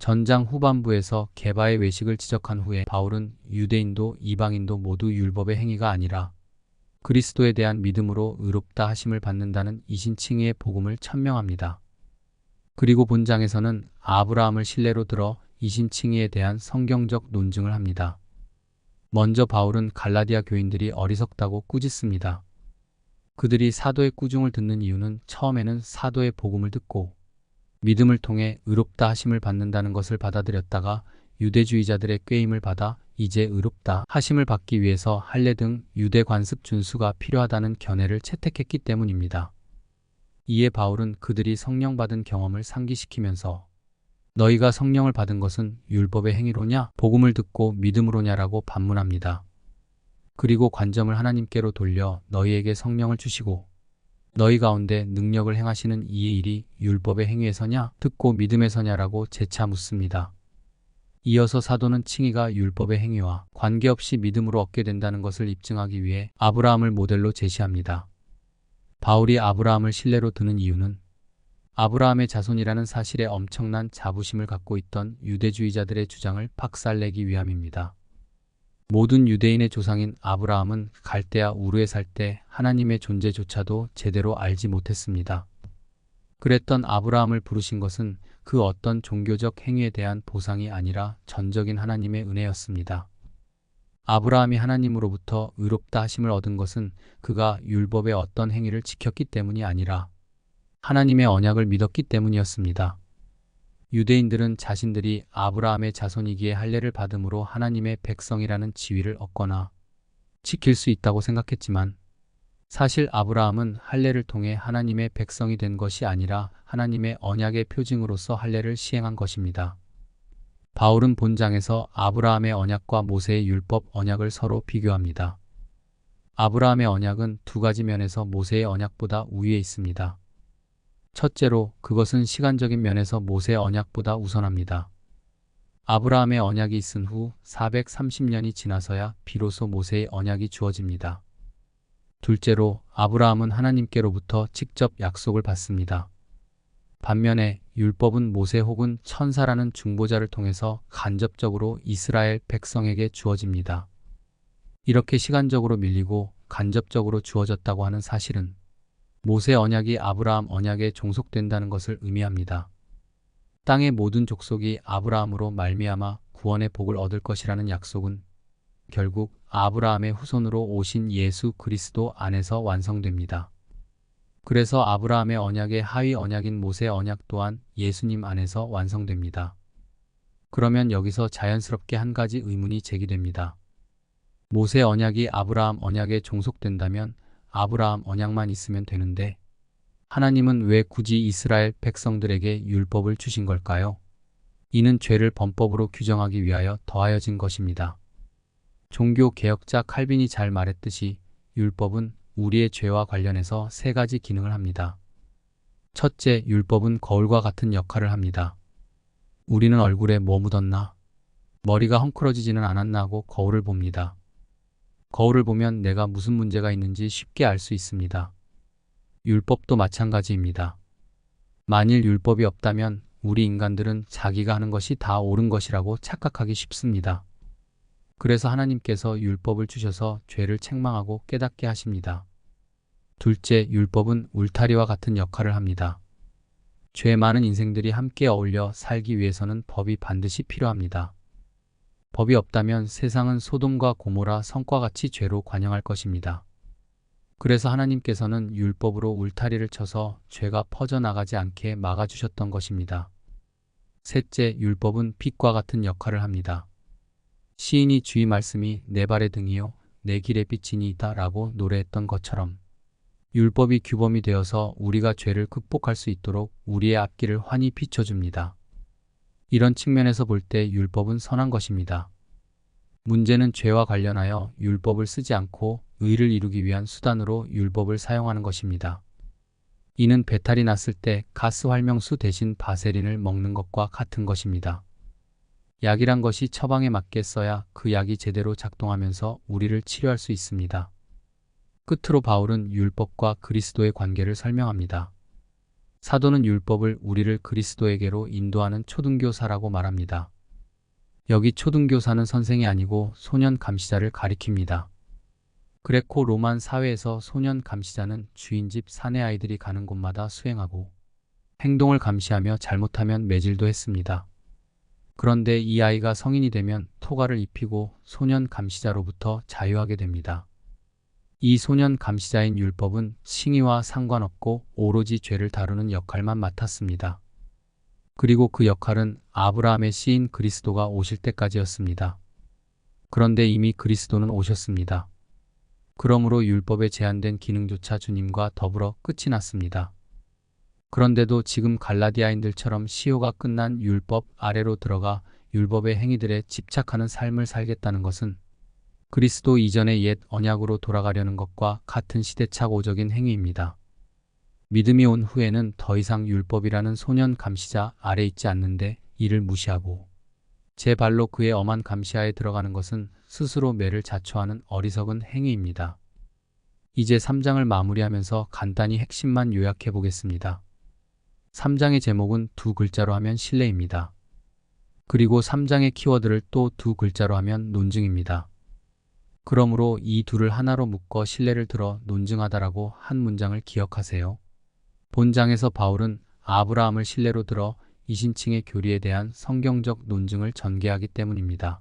전장 후반부에서 게바의 외식을 지적한 후에 바울은 유대인도 이방인도 모두 율법의 행위가 아니라 그리스도에 대한 믿음으로 의롭다 하심을 받는다는 이신칭의의 복음을 천명합니다. 그리고 본장에서는 아브라함을 실례로 들어 이신칭의에 대한 성경적 논증을 합니다. 먼저 바울은 갈라디아 교인들이 어리석다고 꾸짖습니다. 그들이 사도의 꾸중을 듣는 이유는 처음에는 사도의 복음을 듣고 믿음을 통해 의롭다 하심을 받는다는 것을 받아들였다가 유대주의자들의 꾀임을 받아 이제 의롭다 하심을 받기 위해서 할례 등 유대 관습 준수가 필요하다는 견해를 채택했기 때문입니다. 이에 바울은 그들이 성령 받은 경험을 상기시키면서 너희가 성령을 받은 것은 율법의 행위로냐 복음을 듣고 믿음으로냐라고 반문합니다. 그리고 관점을 하나님께로 돌려 너희에게 성령을 주시고 너희 가운데 능력을 행하시는 이의 일이 율법의 행위에서냐 듣고 믿음에서냐라고 재차 묻습니다. 이어서 사도는 칭의가 율법의 행위와 관계없이 믿음으로 얻게 된다는 것을 입증하기 위해 아브라함을 모델로 제시합니다. 바울이 아브라함을 실례로 드는 이유는 아브라함의 자손이라는 사실에 엄청난 자부심을 갖고 있던 유대주의자들의 주장을 박살내기 위함입니다. 모든 유대인의 조상인 아브라함은 갈대아 우르에 살 때 하나님의 존재조차도 제대로 알지 못했습니다. 그랬던 아브라함을 부르신 것은 그 어떤 종교적 행위에 대한 보상이 아니라 전적인 하나님의 은혜였습니다. 아브라함이 하나님으로부터 의롭다 하심을 얻은 것은 그가 율법의 어떤 행위를 지켰기 때문이 아니라 하나님의 언약을 믿었기 때문이었습니다. 유대인들은 자신들이 아브라함의 자손이기에 할례를 받음으로 하나님의 백성이라는 지위를 얻거나 지킬 수 있다고 생각했지만 사실 아브라함은 할례를 통해 하나님의 백성이 된 것이 아니라 하나님의 언약의 표징으로서 할례를 시행한 것입니다. 바울은 본장에서 아브라함의 언약과 모세의 율법 언약을 서로 비교합니다. 아브라함의 언약은 두 가지 면에서 모세의 언약보다 우위에 있습니다. 첫째로 그것은 시간적인 면에서 모세의 언약보다 우선합니다. 아브라함의 언약이 있은 후 430년이 지나서야 비로소 모세의 언약이 주어집니다. 둘째로 아브라함은 하나님께로부터 직접 약속을 받습니다. 반면에 율법은 모세 혹은 천사라는 중보자를 통해서 간접적으로 이스라엘 백성에게 주어집니다. 이렇게 시간적으로 밀리고 간접적으로 주어졌다고 하는 사실은 모세 언약이 아브라함 언약에 종속된다는 것을 의미합니다. 땅의 모든 족속이 아브라함으로 말미암아 구원의 복을 얻을 것이라는 약속은 결국 아브라함의 후손으로 오신 예수 그리스도 안에서 완성됩니다. 그래서 아브라함의 언약의 하위 언약인 모세 언약 또한 예수님 안에서 완성됩니다. 그러면 여기서 자연스럽게 한 가지 의문이 제기됩니다. 모세 언약이 아브라함 언약에 종속된다면 아브라함 언약만 있으면 되는데 하나님은 왜 굳이 이스라엘 백성들에게 율법을 주신 걸까요? 이는 죄를 범법으로 규정하기 위하여 더하여진 것입니다. 종교 개혁자 칼빈이 잘 말했듯이 율법은 우리의 죄와 관련해서 세 가지 기능을 합니다. 첫째, 율법은 거울과 같은 역할을 합니다. 우리는 얼굴에 뭐 묻었나? 머리가 헝클어지지는 않았나 하고 거울을 봅니다. 거울을 보면 내가 무슨 문제가 있는지 쉽게 알 수 있습니다. 율법도 마찬가지입니다. 만일 율법이 없다면 우리 인간들은 자기가 하는 것이 다 옳은 것이라고 착각하기 쉽습니다. 그래서 하나님께서 율법을 주셔서 죄를 책망하고 깨닫게 하십니다. 둘째, 율법은 울타리와 같은 역할을 합니다. 죄 많은 인생들이 함께 어울려 살기 위해서는 법이 반드시 필요합니다. 법이 없다면 세상은 소돔과 고모라 성과 같이 죄로 관영할 것입니다. 그래서 하나님께서는 율법으로 울타리를 쳐서 죄가 퍼져나가지 않게 막아주셨던 것입니다. 셋째, 율법은 빛과 같은 역할을 합니다. 시인이 주의 말씀이 내 발의 등이요 내 길의 빛이니이다 라고 노래했던 것처럼 율법이 규범이 되어서 우리가 죄를 극복할 수 있도록 우리의 앞길을 환히 비춰줍니다. 이런 측면에서 볼 때 율법은 선한 것입니다. 문제는 죄와 관련하여 율법을 쓰지 않고 의를 이루기 위한 수단으로 율법을 사용하는 것입니다. 이는 배탈이 났을 때 가스 활명수 대신 바세린을 먹는 것과 같은 것입니다. 약이란 것이 처방에 맞게 써야 그 약이 제대로 작동하면서 우리를 치료할 수 있습니다. 끝으로 바울은 율법과 그리스도의 관계를 설명합니다. 사도는 율법을 우리를 그리스도에게로 인도하는 초등교사라고 말합니다. 여기 초등교사는 선생이 아니고 소년 감시자를 가리킵니다. 그레코 로만 사회에서 소년 감시자는 주인 집 사내 아이들이 가는 곳마다 수행하고 행동을 감시하며 잘못하면 매질도 했습니다. 그런데 이 아이가 성인이 되면 토가를 입히고 소년 감시자로부터 자유하게 됩니다. 이 소년 감시자인 율법은 칭의와 상관없고 오로지 죄를 다루는 역할만 맡았습니다. 그리고 그 역할은 아브라함의 씨인 그리스도가 오실 때까지였습니다. 그런데 이미 그리스도는 오셨습니다. 그러므로 율법에 제한된 기능조차 주님과 더불어 끝이 났습니다. 그런데도 지금 갈라디아인들처럼 시효가 끝난 율법 아래로 들어가 율법의 행위들에 집착하는 삶을 살겠다는 것은 그리스도 이전의 옛 언약으로 돌아가려는 것과 같은 시대착오적인 행위입니다. 믿음이 온 후에는 더 이상 율법이라는 소년 감시자 아래 있지 않는데 이를 무시하고 제 발로 그의 엄한 감시하에 들어가는 것은 스스로 매를 자초하는 어리석은 행위입니다. 이제 3장을 마무리하면서 간단히 핵심만 요약해 보겠습니다. 3장의 제목은 두 글자로 하면 신뢰입니다. 그리고 3장의 키워드를 또 두 글자로 하면 논증입니다. 그러므로 이 둘을 하나로 묶어 신뢰를 들어 논증하다라고 한 문장을 기억하세요. 본장에서 바울은 아브라함을 신뢰로 들어 이신칭의 교리에 대한 성경적 논증을 전개하기 때문입니다.